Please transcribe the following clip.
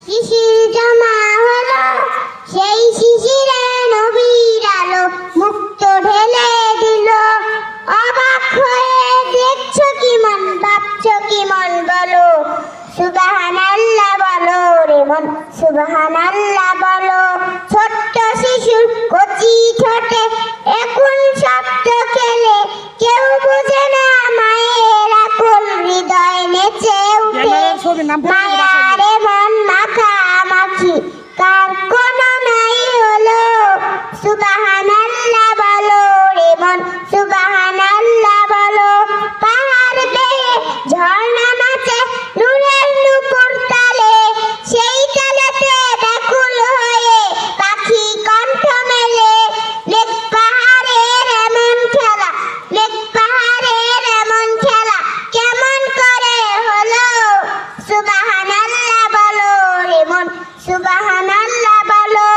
শিশির জমা হলো সেই শিশিরে নবীর আলো মুক্ত ঢেলে দিল। অবাক হয়ে দেখছো কি মন, ভাবছো কি মন, বলো সুবহানাল্লাহ বলো রে মন, সুবহানাল্লাহ বলো। ছোট্ট শিশুর কচি ঠোঁটে এখন শব্দ খেলে, কেউ বুঝে না মায়ের আকুল হৃদয় নেচে উঠে। মায়ার মন মাখামাখি কার কোনো নাই হলো, সুবহানাল্লাহ বলো রে মন, সুবহানাল্লাহ বলো। পাহাড় বেয়ে ঝর্ণা নাচে নূরের নূপুর তালে, সেই তালেতে ব্যাকুল হয়ে পাখি কণ্ঠ মেলে। লেক পাহাড়ের এমন খেলা, লেক পাহাড়ের এমন খেলা কেমন করে হলো, সুবহানাল্লাহ বলো রে মন, সুবহানাল্লাহ বলো।